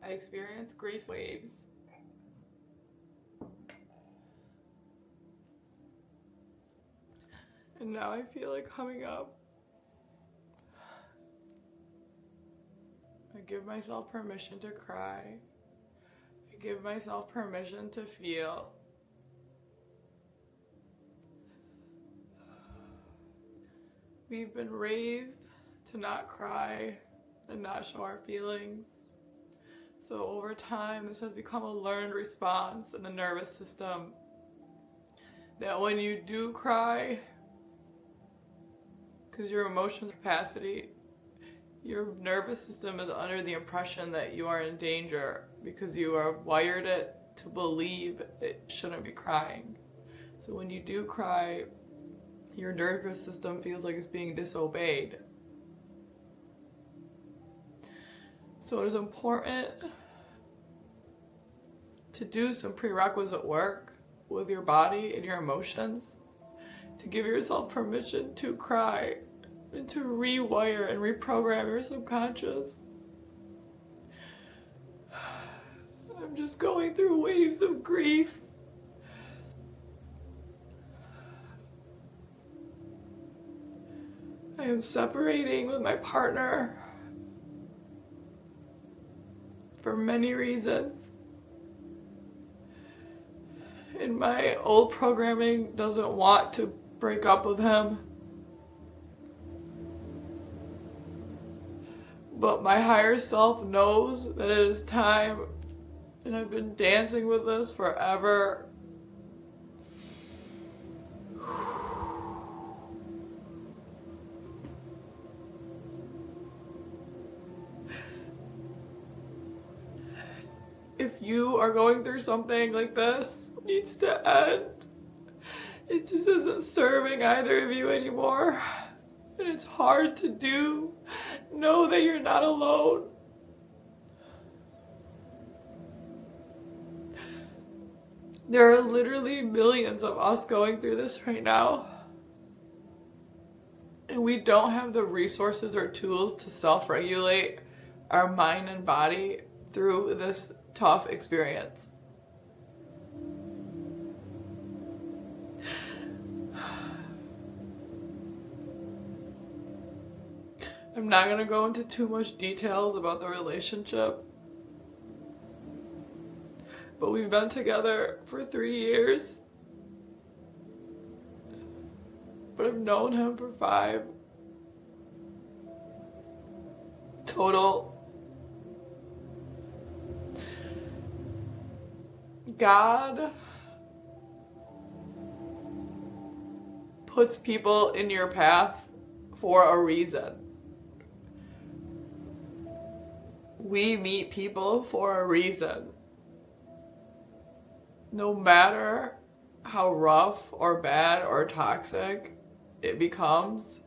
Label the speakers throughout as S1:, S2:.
S1: I experience grief waves. And now I feel it coming up. I give myself permission to cry. I give myself permission to feel. We've been raised to not cry and not show our feelings. So over time, this has become a learned response in the nervous system. That when you do cry, because your emotional capacity, your nervous system is under the impression that you are in danger because you are wired it to believe it shouldn't be crying. So when you do cry, your nervous system feels like it's being disobeyed. So it is important to do some prerequisite work with your body and your emotions to give yourself permission to cry and to rewire and reprogram your subconscious. I'm just going through waves of grief. I am separating with my partner for many reasons. And my old programming doesn't want to break up with him. But my higher self knows that it is time, and I've been dancing with this forever. If you are going through something like this, it needs to end. It just isn't serving either of you anymore. And it's hard to do. Know that you're not alone. There are literally millions of us going through this right now. And we don't have the resources or tools to self-regulate our mind and body through this tough experience. I'm not going to go into too much details about the relationship, but we've been together for 3 years, but I've known him for 5 total. God puts people in your path for a reason. We meet people for a reason. No matter how rough or bad or toxic it becomes,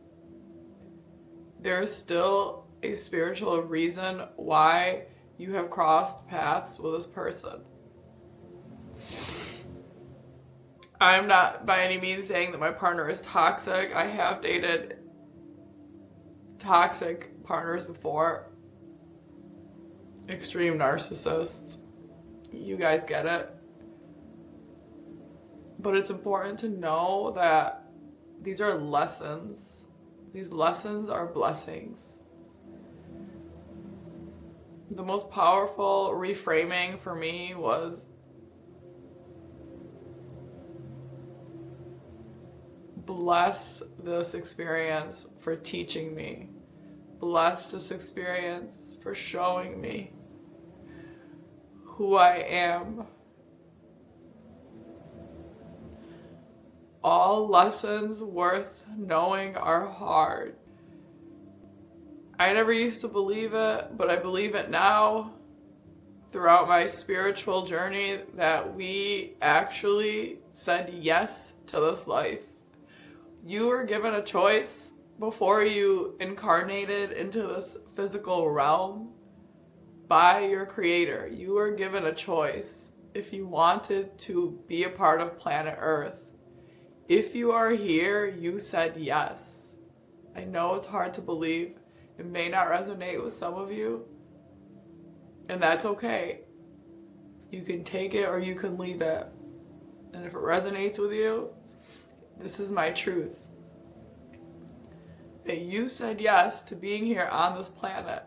S1: there's still a spiritual reason why you have crossed paths with this person. I'm not by any means saying that my partner is toxic. I have dated toxic partners before. Extreme narcissists. You guys get it. But it's important to know that these are lessons. These lessons are blessings. The most powerful reframing for me was bless this experience for teaching me. Bless this experience for showing me who I am. All lessons worth knowing are hard. I never used to believe it, but I believe it now throughout my spiritual journey that we actually said yes to this life. You were given a choice before you incarnated into this physical realm by your creator. You were given a choice if you wanted to be a part of planet Earth. If you are here, you said yes. I know it's hard to believe. It may not resonate with some of you. And that's okay. You can take it or you can leave it. And if it resonates with you, this is my truth. That you said yes to being here on this planet.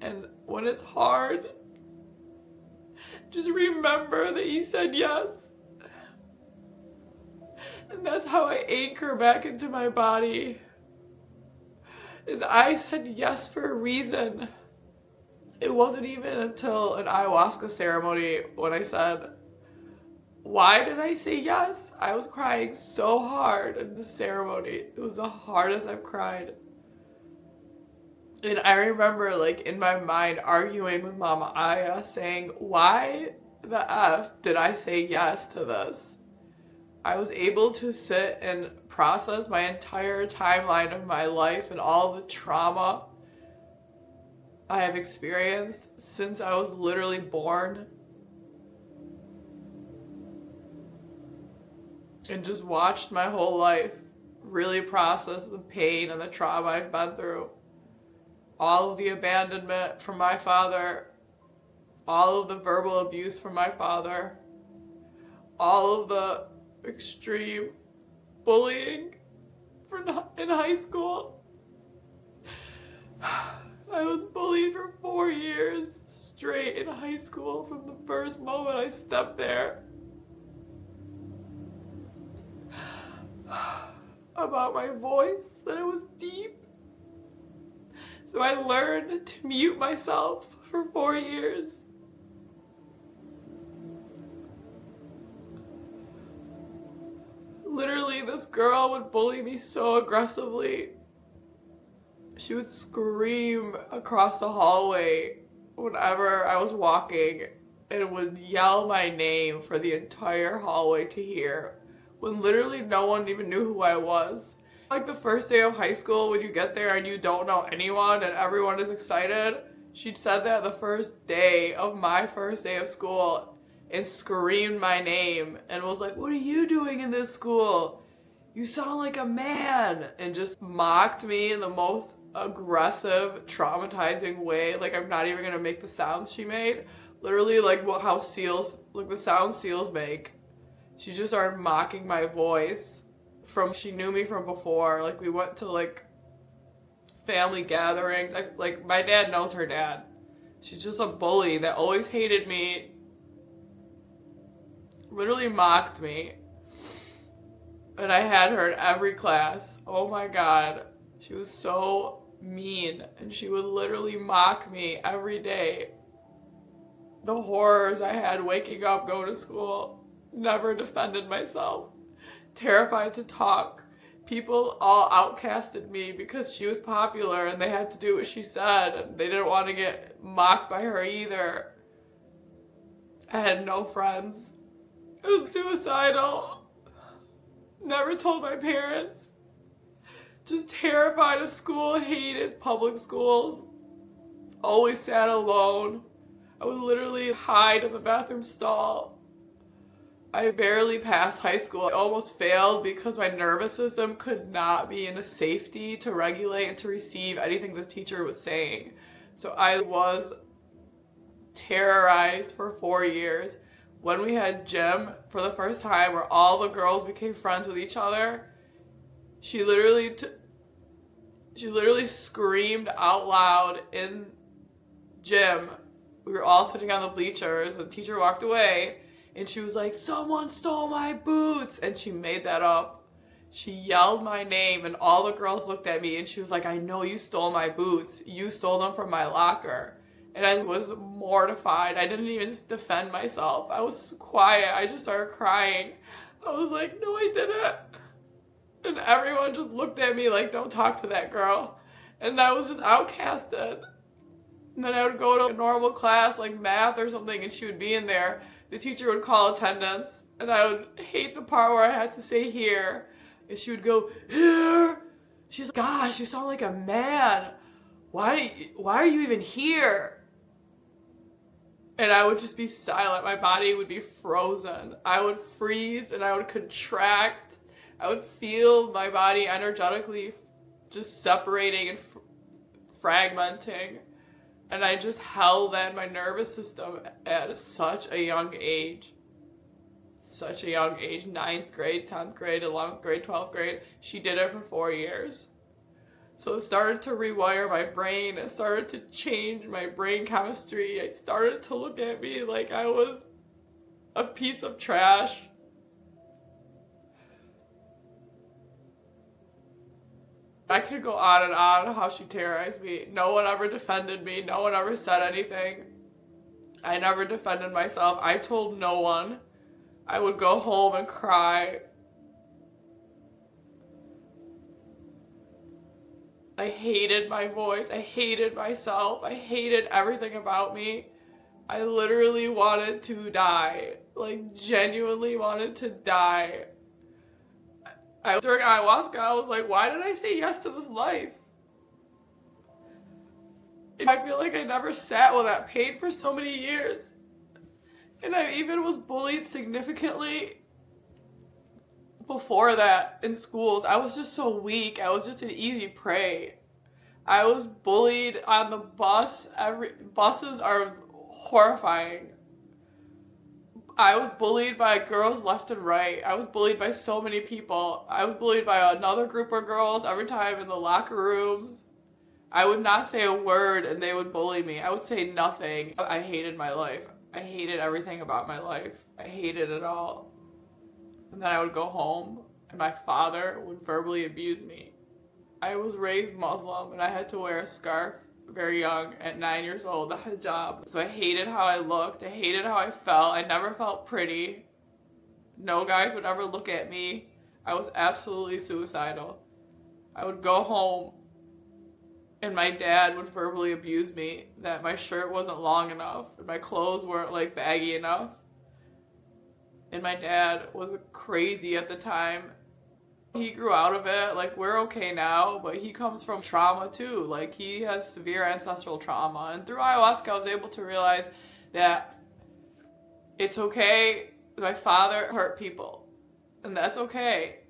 S1: And when it's hard, just remember that you said yes. And that's how I anchor back into my body. Is I said yes for a reason. It wasn't even until an ayahuasca ceremony when I said, why did I say yes? I was crying so hard in the ceremony. It was the hardest I've cried. And I remember, like, in my mind arguing with Mama Aya saying, why the F did I say yes to this? I was able to sit and process my entire timeline of my life and all the trauma I have experienced since I was literally born. And just watched my whole life really process the pain and the trauma I've been through. All of the abandonment from my father, all of the verbal abuse from my father, all of the extreme bullying in high school. I was bullied for 4 years straight in high school from the first moment I stepped there. About my voice, that it was deep. So I learned to mute myself for 4 years. Literally, this girl would bully me so aggressively. She would scream across the hallway whenever I was walking and would yell my name for the entire hallway to hear, when literally no one even knew who I was. Like the first day of high school, when you get there and you don't know anyone and everyone is excited, she said that the first day of my first day of school and screamed my name and was like, what are you doing in this school? You sound like a man. And just mocked me in the most aggressive, traumatizing way. Like, I'm not even gonna make the sounds she made. Literally like how seals, like the sound seals make. She just started mocking my voice. She knew me from before. Like, we went to like family gatherings. Like my dad knows her dad. She's just a bully that always hated me. Literally mocked me. And I had her in every class. Oh my God. She was so mean. And she would literally mock me every day. The horrors I had waking up, going to school. Never defended myself. Terrified to talk. People all outcasted me because she was popular and they had to do what she said, and they didn't want to get mocked by her either. I had no friends. I was suicidal. Never told my parents. Just terrified of school, hated public schools. Always sat alone. I would literally hide in the bathroom stall. I barely passed high school. I almost failed because my nervous system could not be in a safety to regulate and to receive anything the teacher was saying. So I was terrorized for 4 years. When we had gym for the first time where all the girls became friends with each other, she literally screamed out loud in gym. We were all sitting on the bleachers. The teacher walked away. And she was like, someone stole my boots. And she made that up. She yelled my name and all the girls looked at me and she was like, I know you stole my boots. You stole them from my locker. And I was mortified. I didn't even defend myself. I was quiet. I just started crying. I was like, no, I didn't. And everyone just looked at me like, don't talk to that girl. And I was just outcasted. And then I would go to a normal class like math or something and she would be in there. The teacher would call attendance, and I would hate the part where I had to say here. And she would go, here? She's like, gosh, you sound like a man. Why are you even here? And I would just be silent. My body would be frozen. I would freeze and I would contract. I would feel my body energetically just separating and fragmenting. And I just held in my nervous system at such a young age. Such a young age. 9th grade, 10th grade, 11th grade, 12th grade. She did it for 4 years. So it started to rewire my brain. It started to change my brain chemistry. It started to look at me like I was a piece of trash. I could go on and on how she terrorized me. No one ever defended me. No one ever said anything. I never defended myself. I told no one. I would go home and cry. I hated my voice. I hated myself. I hated everything about me. I literally wanted to die. Like, genuinely wanted to die. During ayahuasca, I was like, why did I say yes to this life? And I feel like I never sat with that pain for so many years. And I even was bullied significantly before that in schools. I was just so weak. I was just an easy prey. I was bullied on the bus. Buses are horrifying. I was bullied by girls left and right. I was bullied by so many people. I was bullied by another group of girls every time in the locker rooms. I would not say a word and they would bully me. I would say nothing. I hated my life. I hated everything about my life. I hated it all. And then I would go home and my father would verbally abuse me. I was raised Muslim and I had to wear a scarf very young at 9 years old, a hijab. So I hated how I looked. I hated how I felt. I never felt pretty. No guys would ever look at me. I was absolutely suicidal. I would go home and my dad would verbally abuse me that my shirt wasn't long enough and my clothes weren't like baggy enough. And my dad was crazy at the time. He grew out of it. Like, we're okay now, but he comes from trauma too. Like, he has severe ancestral trauma. And through ayahuasca, I was able to realize that it's okay. My father hurt people, and that's okay.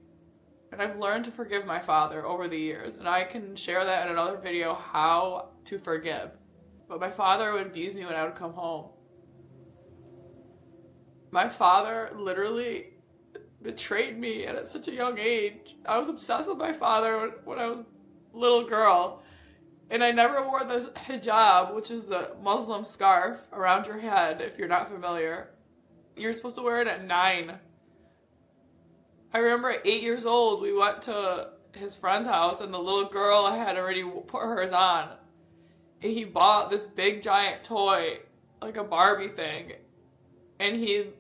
S1: And I've learned to forgive my father over the years, and I can share that in another video, how to forgive. But my father would abuse me when I would come home. My father literally betrayed me at such a young age. I was obsessed with my father when I was a little girl. And I never wore the hijab, which is the Muslim scarf around your head, if you're not familiar. You're supposed to wear it at 9. I remember at 8 years old, we went to his friend's house and the little girl had already put hers on. And he bought this big giant toy, like a Barbie thing. And he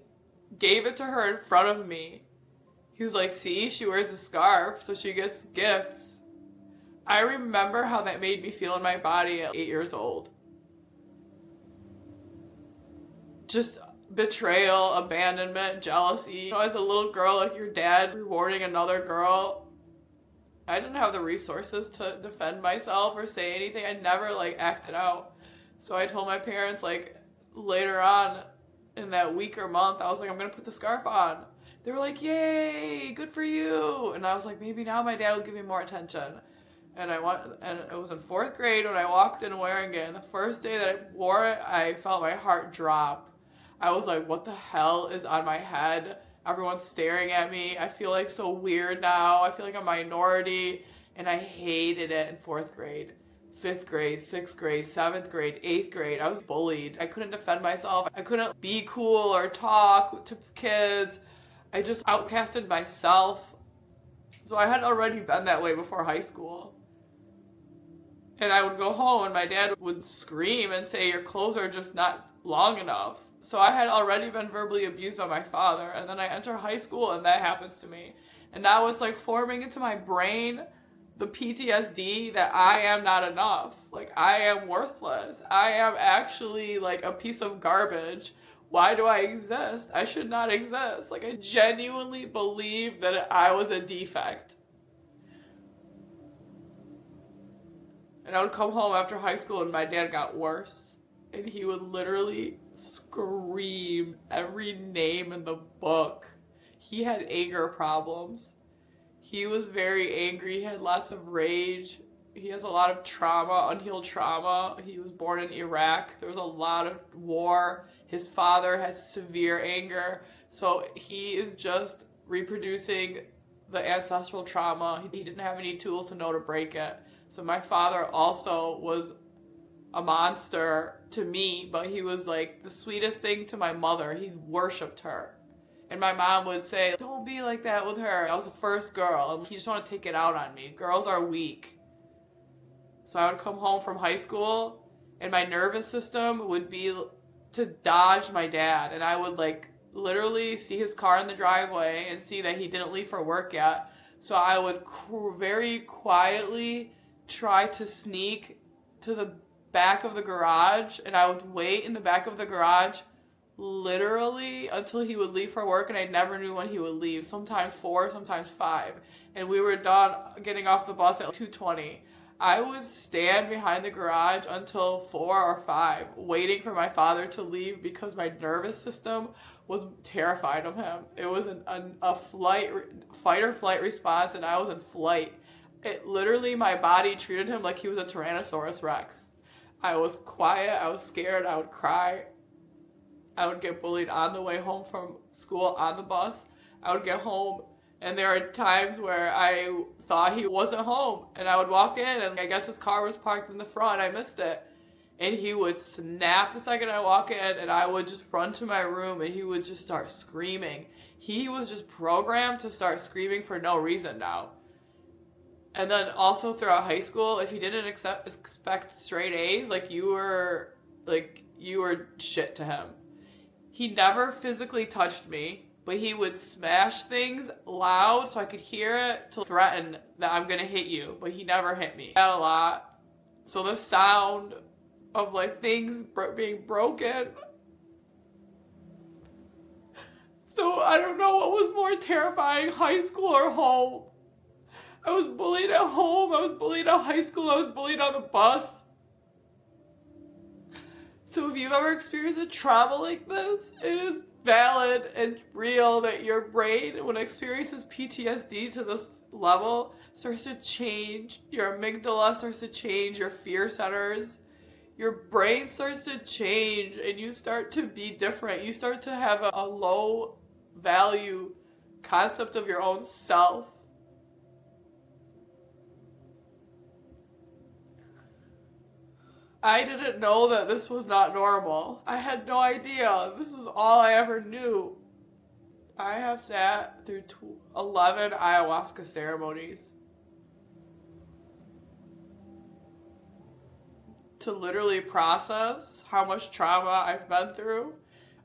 S1: gave it to her in front of me. He was like, see, she wears a scarf, so she gets gifts. I remember how that made me feel in my body at 8 years old. Just betrayal, abandonment, jealousy. You know, as a little girl, like your dad rewarding another girl. I didn't have the resources to defend myself or say anything. I never acted out. So I told my parents later on in that week or month, I was like, I'm gonna put the scarf on. They were like, yay, good for you. And I was like, maybe now my dad will give me more attention. And I went, and it was in 4th grade when I walked in wearing it. And the first day that I wore it, I felt my heart drop. I was like, what the hell is on my head? Everyone's staring at me. I feel so weird now. I feel like a minority. And I hated it in 4th grade. 5th grade, 6th grade, 7th grade, 8th grade. I was bullied. I couldn't defend myself. I couldn't be cool or talk to kids. I just outcasted myself. So I had already been that way before high school. And I would go home and my dad would scream and say, your clothes are just not long enough. So I had already been verbally abused by my father. And then I enter high school and that happens to me. And now it's forming into my brain the PTSD that I am not enough. I am worthless. I am actually a piece of garbage. Why do I exist? I should not exist. I genuinely believe that I was a defect. And I would come home after high school and my dad got worse. And he would literally scream every name in the book. He had anger problems. He was very angry. He had lots of rage. He has a lot of trauma, unhealed trauma. He was born in Iraq. There was a lot of war. His father had severe anger. So he is just reproducing the ancestral trauma. He didn't have any tools to know to break it. So my father also was a monster to me, but he was like the sweetest thing to my mother. He worshipped her. And my mom would say, don't be like that with her. I was the first girl, and he just wanted to take it out on me. Girls are weak. So I would come home from high school, and my nervous system would be to dodge my dad. And I would like literally see his car in the driveway and see that he didn't leave for work yet. So I would very quietly try to sneak to the back of the garage, and I would wait in the back of the garage literally until he would leave for work, and I never knew when he would leave. Sometimes 4, sometimes 5. And we were done getting off the bus at 2:20. I would stand behind the garage until 4 or 5, waiting for my father to leave because my nervous system was terrified of him. It was a fight or flight response, and I was in flight. It literally, my body treated him like he was a Tyrannosaurus Rex. I was quiet, I was scared, I would cry. I would get bullied on the way home from school on the bus. I would get home, and there are times where I thought he wasn't home, and I would walk in, and I guess his car was parked in the front. I missed it. And he would snap the second I walk in, and I would just run to my room, and he would just start screaming. He was just programmed to start screaming for no reason now. And then also throughout high school, if you didn't expect straight A's, you were shit to him. He never physically touched me, but he would smash things loud so I could hear it to threaten that I'm gonna hit you, but he never hit me. That a lot. So the sound of things being broken. So I don't know what was more terrifying, high school or home. I was bullied at home, I was bullied at high school, I was bullied on the bus. So if you've ever experienced a trauma like this, it is valid and real that your brain, when it experiences PTSD to this level, starts to change. Your amygdala starts to change, your fear centers. Your brain starts to change, and you start to be different. You start to have a low value concept of your own self. I didn't know that this was not normal. I had no idea. This is all I ever knew. I have sat through 11 ayahuasca ceremonies to literally process how much trauma I've been through.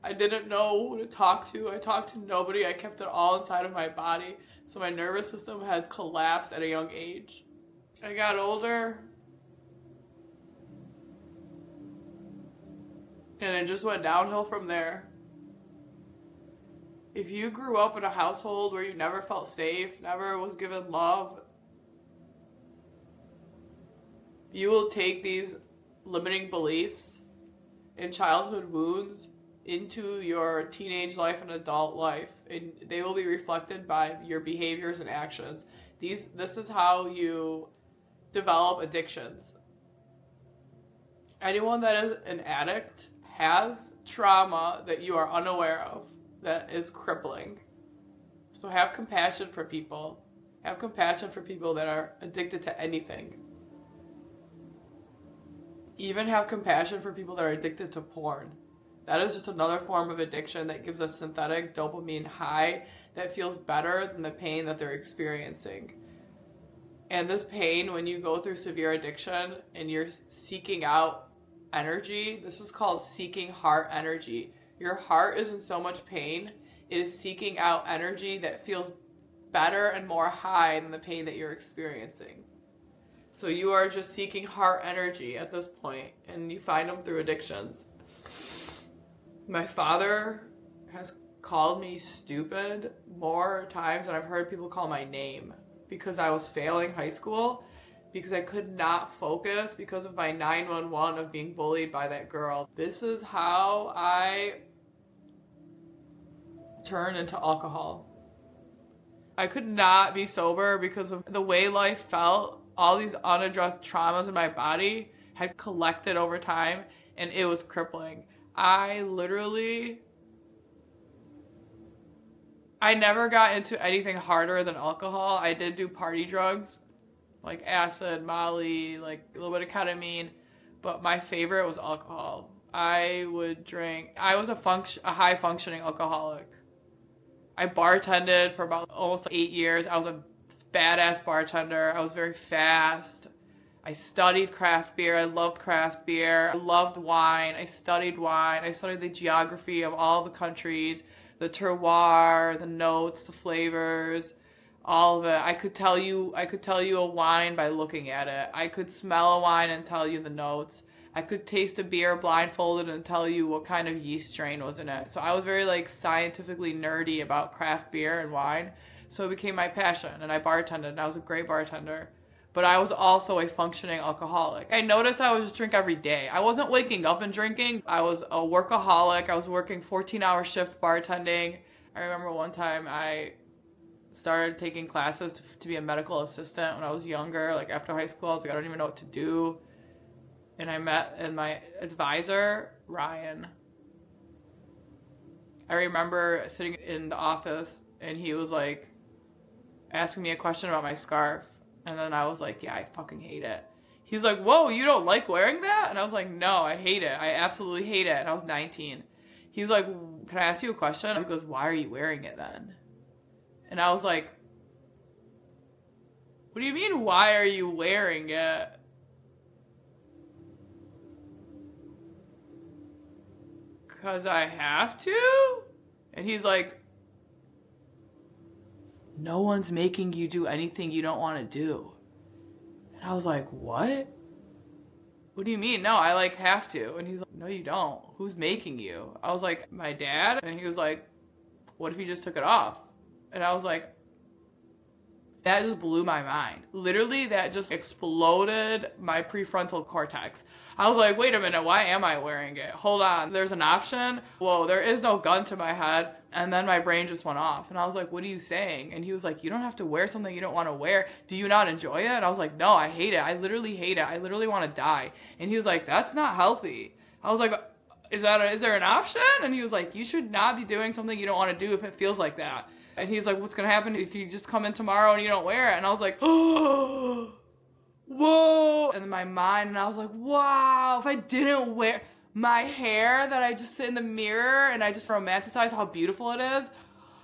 S1: I didn't know who to talk to. I talked to nobody. I kept it all inside of my body. So my nervous system had collapsed at a young age. I got older, and it just went downhill from there. If you grew up in a household where you never felt safe, never was given love, you will take these limiting beliefs and childhood wounds into your teenage life and adult life, and they will be reflected by your behaviors and actions. This is how you develop addictions. Anyone that is an addict has trauma that you are unaware of that is crippling. So have compassion for people. Have compassion for people that are addicted to anything. Even have compassion for people that are addicted to porn. That is just another form of addiction that gives a synthetic dopamine high that feels better than the pain that they're experiencing. And this pain, when you go through severe addiction and you're seeking out energy, this is called seeking heart energy. Your heart is in so much pain, it is seeking out energy that feels better and more high than the pain that you're experiencing. So you are just seeking heart energy at this point, and you find them through addictions. My father has called me stupid more times than I've heard people call my name because I was failing high school, because I could not focus because of my 911 of being bullied by that girl. This is how I turned into alcohol. I could not be sober because of the way life felt all these unaddressed traumas in my body had collected over time, and it was crippling. I never got into anything harder than alcohol. I did do party drugs, like acid, Molly, like a little bit of ketamine, but my favorite was alcohol. I would drink. I was a high functioning alcoholic. I bartended for about almost 8 years. I was a badass bartender. I was very fast. I studied craft beer. I loved craft beer. I loved wine. I studied wine. I studied the geography of all the countries, the terroir, the notes, the flavors, all of it. I could tell you a wine by looking at it. I could smell a wine and tell you the notes. I could taste a beer blindfolded and tell you what kind of yeast strain was in it. So I was very like scientifically nerdy about craft beer and wine. So it became my passion, and I bartended, and I was a great bartender. But I was also a functioning alcoholic. I noticed I would just drink every day. I wasn't waking up and drinking. I was a workaholic. I was working 14-hour shifts bartending. I remember one time I started taking classes to be a medical assistant when I was younger, like after high school. I was like, I don't even know what to do. And I met my advisor, Ryan. I remember sitting in the office, and he was like asking me a question about my scarf. And then I was like, yeah, I fucking hate it. He's like, whoa, you don't like wearing that? And I was like, no, I hate it. I absolutely hate it. And I was 19. He was like, can I ask you a question? He goes, why are you wearing it then? And I was like, what do you mean, why are you wearing it? Because I have to? And he's like, no one's making you do anything you don't want to do. And I was like, what? What do you mean? No, I like have to. And he's like, no, you don't. Who's making you? I was like, my dad. And he was like, what if you just took it off? And I was like, that just blew my mind. Literally, that just exploded my prefrontal cortex. I was like, wait a minute, why am I wearing it? Hold on, there's an option? Whoa, there is no gun to my head. And then my brain just went off. And I was like, what are you saying? And he was like, you don't have to wear something you don't want to wear. Do you not enjoy it? And I was like, no, I hate it. I literally hate it. I literally want to die. And he was like, that's not healthy. I was like, is there an option? And he was like, you should not be doing something you don't want to do if it feels like that. And he's like, what's going to happen if you just come in tomorrow and you don't wear it? And I was like, oh, whoa. And then my mind, and I was like, wow, if I didn't wear my hair that I just sit in the mirror and I just romanticize how beautiful it is,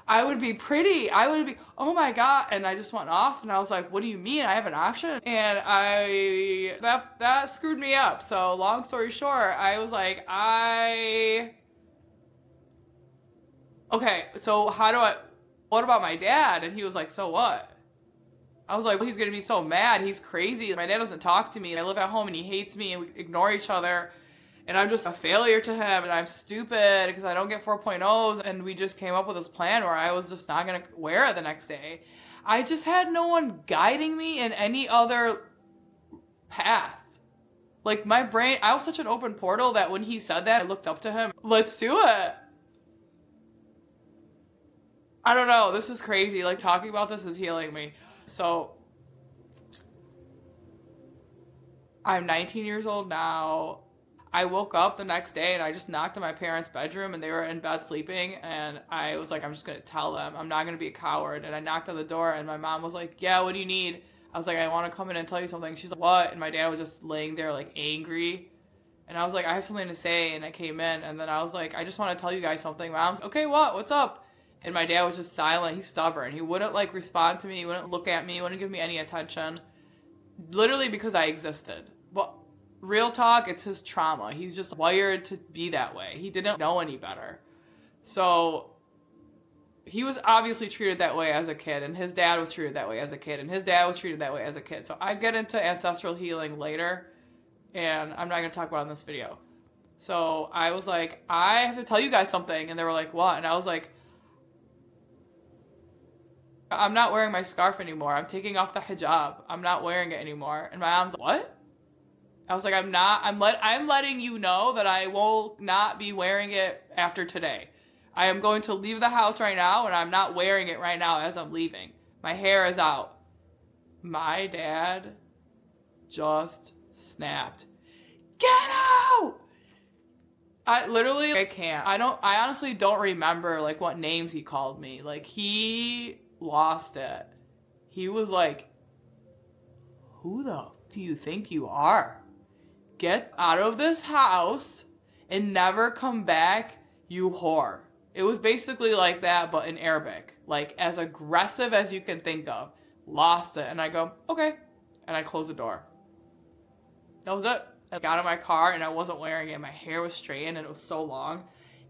S1: I would be pretty. I would be, oh my God. And I just went off, and I was like, what do you mean? I have an option? And that screwed me up. So long story short, I was like, okay, so what about my dad? And he was like, so what? I was like, well, he's going to be so mad. He's crazy. My dad doesn't talk to me. I live at home and he hates me and we ignore each other. And I'm just a failure to him and I'm stupid because I don't get 4.0s. And we just came up with this plan where I was just not going to wear it the next day. I just had no one guiding me in any other path. Like my brain, I was such an open portal that when he said that, I looked up to him. Let's do it. I don't know. This is crazy. Like talking about this is healing me. So I'm 19 years old now. I woke up the next day and I just knocked on my parents' bedroom and they were in bed sleeping. And I was like, I'm just going to tell them. I'm not going to be a coward. And I knocked on the door and my mom was like, yeah, what do you need? I was like, I want to come in and tell you something. She's like, what? And my dad was just laying there like angry. And I was like, I have something to say. And I came in and then I was like, I just want to tell you guys something. Mom's like, okay, what? What's up? And my dad was just silent. He's stubborn. He wouldn't like respond to me. He wouldn't look at me. He wouldn't give me any attention. Literally because I existed. But real talk, it's his trauma. He's just wired to be that way. He didn't know any better. So he was obviously treated that way as a kid. And his dad was treated that way as a kid. And his dad was treated that way as a kid. So I get into ancestral healing later. And I'm not going to talk about it in this video. So I was like, I have to tell you guys something. And they were like, what? And I was like, I'm not wearing my scarf anymore. I'm taking off the hijab. I'm not wearing it anymore. And my mom's like, what? I was like, I'm letting you know that I will not be wearing it after today. I am going to leave the house right now and I'm not wearing it right now as I'm leaving. My hair is out. My dad just snapped. Get out! I can't. I honestly don't remember like what names he called me. Like he lost it. He was like, who the do you think you are? Get out of this house and never come back, you whore. It was basically like that, but in Arabic. Like as aggressive as you can think of. Lost it. And I go, okay. And I closed the door. That was it. I got in my car and I wasn't wearing it. My hair was straightened and it was so long.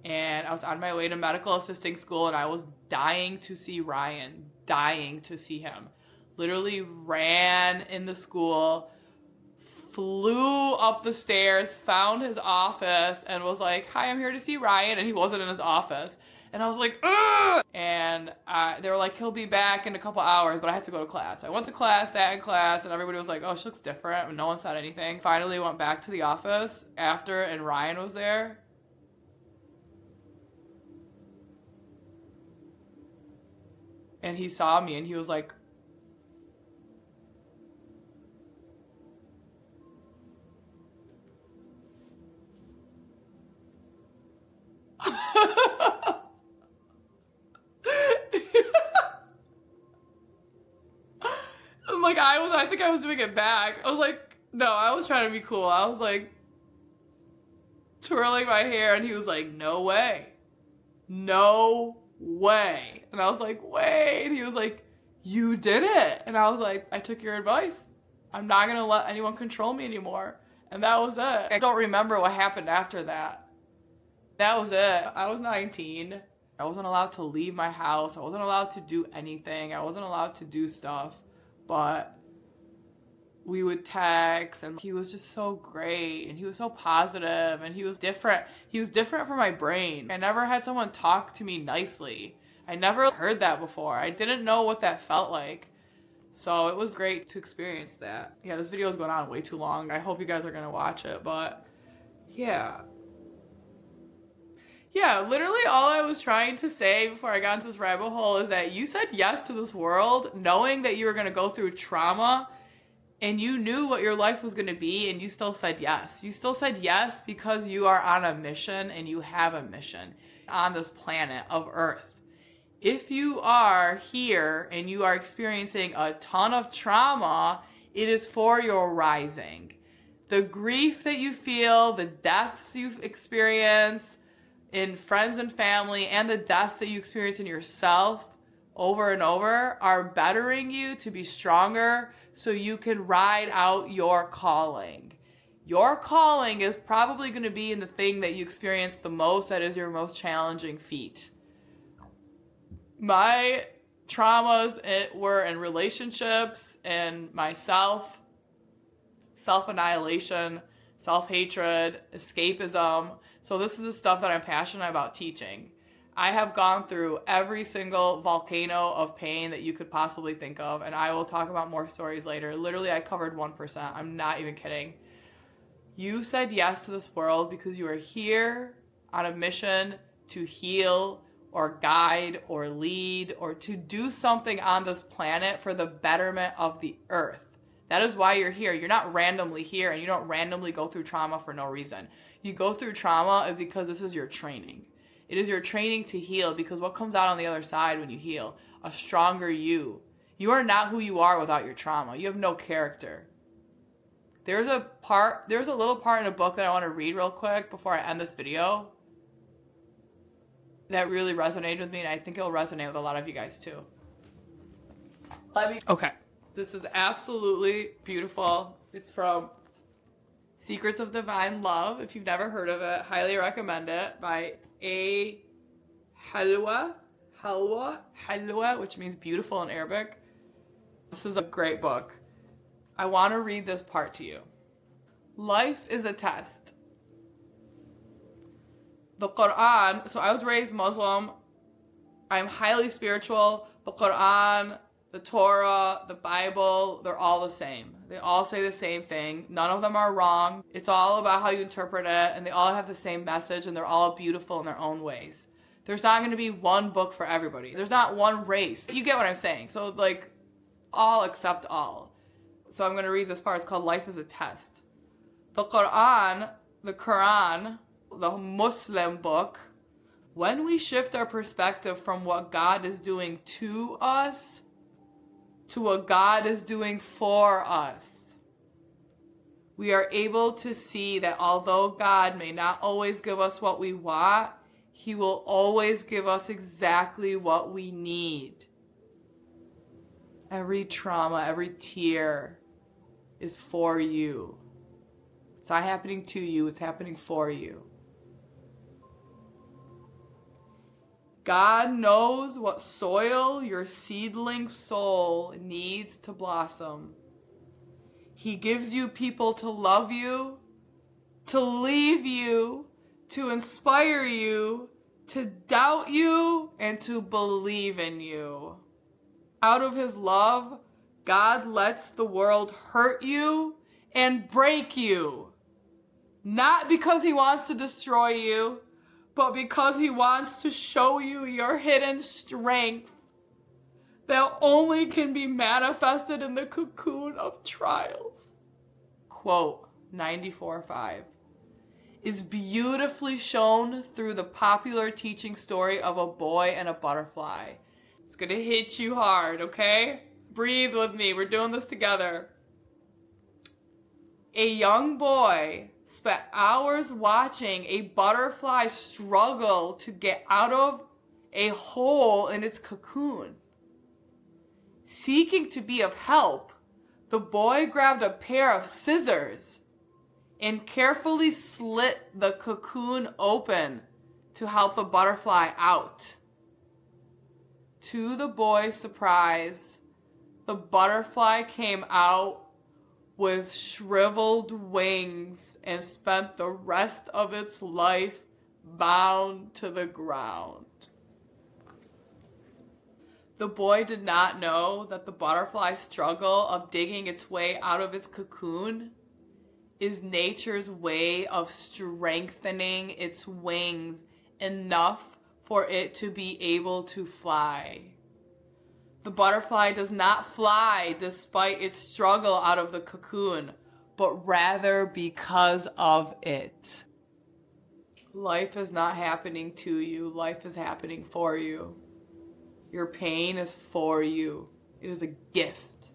S1: And I was on my way to medical assisting school and I was dying to see Ryan. Dying to see him. Literally ran in the school, flew up the stairs, found his office, and was like, hi, I'm here to see Ryan. And he wasn't in his office. And I was like, ugh! And they were like, he'll be back in a couple hours, but I had to go to class. So I went to class, sat in class, and everybody was like, oh, she looks different. And no one said anything. Finally went back to the office after, and Ryan was there. And he saw me, and he was like, like I think I was doing it back. I was like, no, I was trying to be cool. I was like twirling my hair and he was like, no way. No way. And I was like, wait. And he was like, you did it. And I was like, I took your advice. I'm not going to let anyone control me anymore. And that was it. I don't remember what happened after that. That was it. I was 19. I wasn't allowed to leave my house. I wasn't allowed to do anything. I wasn't allowed to do stuff. But we would text and he was just so great and he was so positive and he was different. He was different from my brain. I never had someone talk to me nicely. I never heard that before. I didn't know what that felt like. So it was great to experience that. Yeah, this video is going on way too long. I hope you guys are going to watch it, but yeah. Yeah, literally all I was trying to say before I got into this rabbit hole is that you said yes to this world knowing that you were going to go through trauma and you knew what your life was going to be and you still said yes. You still said yes because you are on a mission and you have a mission on this planet of Earth. If you are here and you are experiencing a ton of trauma, it is for your rising. The grief that you feel, the deaths you've experienced, in friends and family, and the death that you experience in yourself over and over are bettering you to be stronger so you can ride out your calling. Your calling is probably going to be in the thing that you experience the most, that is your most challenging feat. My traumas were in relationships and myself, self-annihilation, self-hatred, escapism. So this is the stuff that I'm passionate about teaching. I have gone through every single volcano of pain that you could possibly think of, and I will talk about more stories later. Literally, I covered 1%. I'm not even kidding. You said yes to this world because you are here on a mission to heal or guide or lead or to do something on this planet for the betterment of the earth. That is why you're here. You're not randomly here, and you don't randomly go through trauma for no reason. You go through trauma because this is your training. It is your training to heal, because what comes out on the other side when you heal? A stronger you. You are not who you are without your trauma. You have no character. There's a little part in a book that I want to read real quick before I end this video that really resonated with me, and I think it'll resonate with a lot of you guys too. Okay. This is absolutely beautiful. It's from Secrets of Divine Love. If you've never heard of it, highly recommend it, by A. Halwa, which means beautiful in Arabic. This is a great book. I want to read this part to you. Life is a test. The Quran, so I was raised Muslim. I'm highly spiritual. The Quran, the Torah, the Bible, they're all the same. They all say the same thing. None of them are wrong. It's all about how you interpret it, and they all have the same message, and they're all beautiful in their own ways. There's not going to be one book for everybody. There's not one race. You get what I'm saying. So, like, all accept all. So I'm going to read this part. It's called Life is a Test. The Quran, the Muslim book, when we shift our perspective from what God is doing to us to what God is doing for us, we are able to see that although God may not always give us what we want, He will always give us exactly what we need. Every trauma, every tear is for you. It's not happening to you, it's happening for you. God knows what soil your seedling soul needs to blossom. He gives you people to love you, to leave you, to inspire you, to doubt you, and to believe in you. Out of His love, God lets the world hurt you and break you. Not because He wants to destroy you, but because He wants to show you your hidden strength that only can be manifested in the cocoon of trials. Quote 94:5 is beautifully shown through the popular teaching story of a boy and a butterfly. It's gonna hit you hard, okay? Breathe with me, we're doing this together. A young boy spent hours watching a butterfly struggle to get out of a hole in its cocoon. Seeking to be of help, the boy grabbed a pair of scissors and carefully slit the cocoon open to help the butterfly out. To the boy's surprise, the butterfly came out with shriveled wings and spent the rest of its life bound to the ground. The boy did not know that the butterfly's struggle of digging its way out of its cocoon is nature's way of strengthening its wings enough for it to be able to fly. The butterfly does not fly despite its struggle out of the cocoon, but rather because of it. Life is not happening to you. Life is happening for you. Your pain is for you. It is a gift.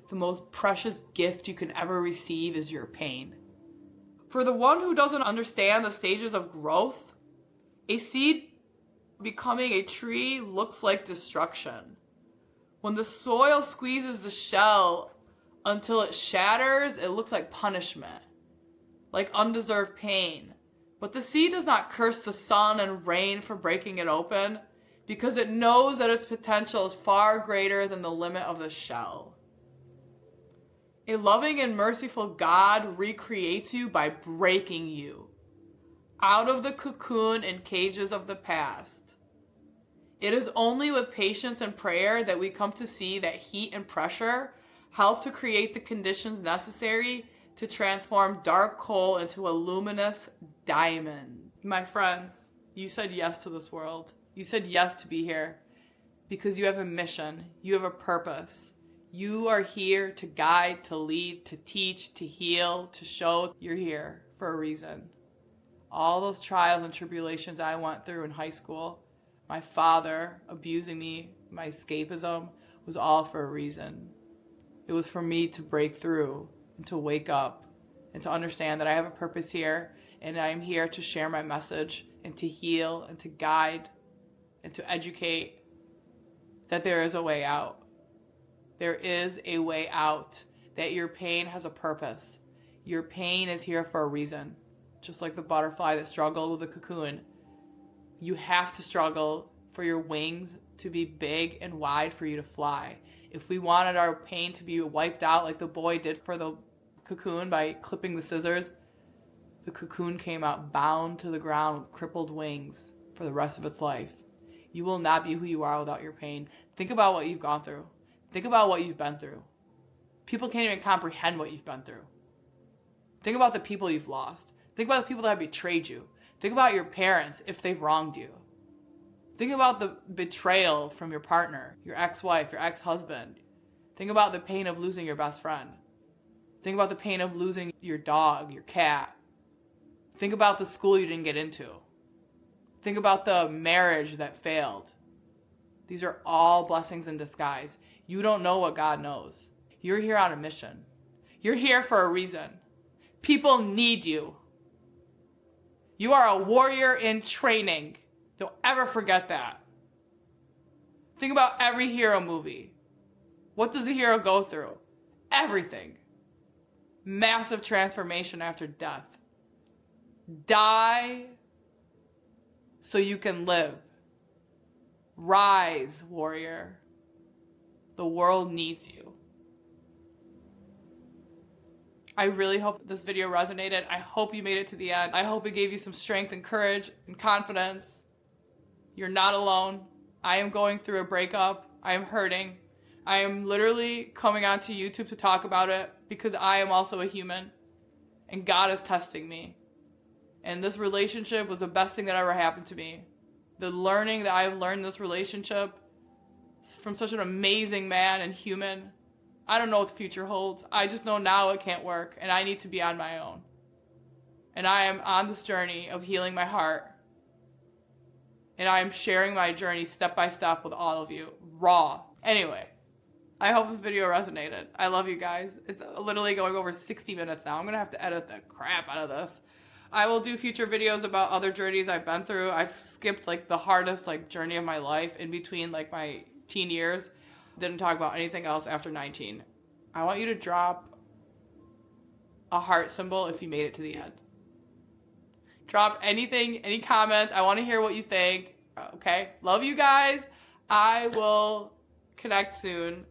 S1: The most precious gift you can ever receive is your pain. For the one who doesn't understand the stages of growth, a seed becoming a tree looks like destruction. When the soil squeezes the shell until it shatters, it looks like punishment, like undeserved pain. But the seed does not curse the sun and rain for breaking it open, because it knows that its potential is far greater than the limit of the shell. A loving and merciful God recreates you by breaking you out of the cocoon and cages of the past. It is only with patience and prayer that we come to see that heat and pressure help to create the conditions necessary to transform dark coal into a luminous diamond. My friends, you said yes to this world. You said yes to be here because you have a mission. You have a purpose. You are here to guide, to lead, to teach, to heal, to show. You're here for a reason. All those trials and tribulations I went through in high school, my father abusing me, my escapism, was all for a reason. It was for me to break through and to wake up and to understand that I have a purpose here and I'm here to share my message and to heal and to guide and to educate that there is a way out. There is a way out, that your pain has a purpose. Your pain is here for a reason. Just like the butterfly that struggled with the cocoon. You have to struggle for your wings to be big and wide for you to fly. If we wanted our pain to be wiped out like the boy did for the cocoon by clipping the scissors, the cocoon came out bound to the ground with crippled wings for the rest of its life. You will not be who you are without your pain. Think about what you've gone through. Think about what you've been through. People can't even comprehend what you've been through. Think about the people you've lost. Think about the people that have betrayed you. Think about your parents if they've wronged you. Think about the betrayal from your partner, your ex-wife, your ex-husband. Think about the pain of losing your best friend. Think about the pain of losing your dog, your cat. Think about the school you didn't get into. Think about the marriage that failed. These are all blessings in disguise. You don't know what God knows. You're here on a mission. You're here for a reason. People need you. You are a warrior in training. Don't ever forget that. Think about every hero movie. What does a hero go through? Everything. Massive transformation after death. Die so you can live. Rise, warrior. The world needs you. I really hope this video resonated. I hope you made it to the end. I hope it gave you some strength and courage and confidence. You're not alone. I am going through a breakup. I am hurting. I am literally coming onto YouTube to talk about it because I am also a human and God is testing me. And this relationship was the best thing that ever happened to me. The learning that I've learned in this relationship from such an amazing man and human. I don't know what the future holds. I just know now it can't work and I need to be on my own. And I am on this journey of healing my heart. And I am sharing my journey step by step with all of you. Raw. Anyway, I hope this video resonated. I love you guys. It's literally going over 60 minutes now. I'm going to have to edit the crap out of this. I will do future videos about other journeys I've been through. I've skipped like the hardest like journey of my life in between like my teen years. Didn't talk about anything else after 19. I want you to drop a heart symbol if you made it to the end. Drop anything, any comments. I want to hear what you think. Okay? Love you guys. I will connect soon.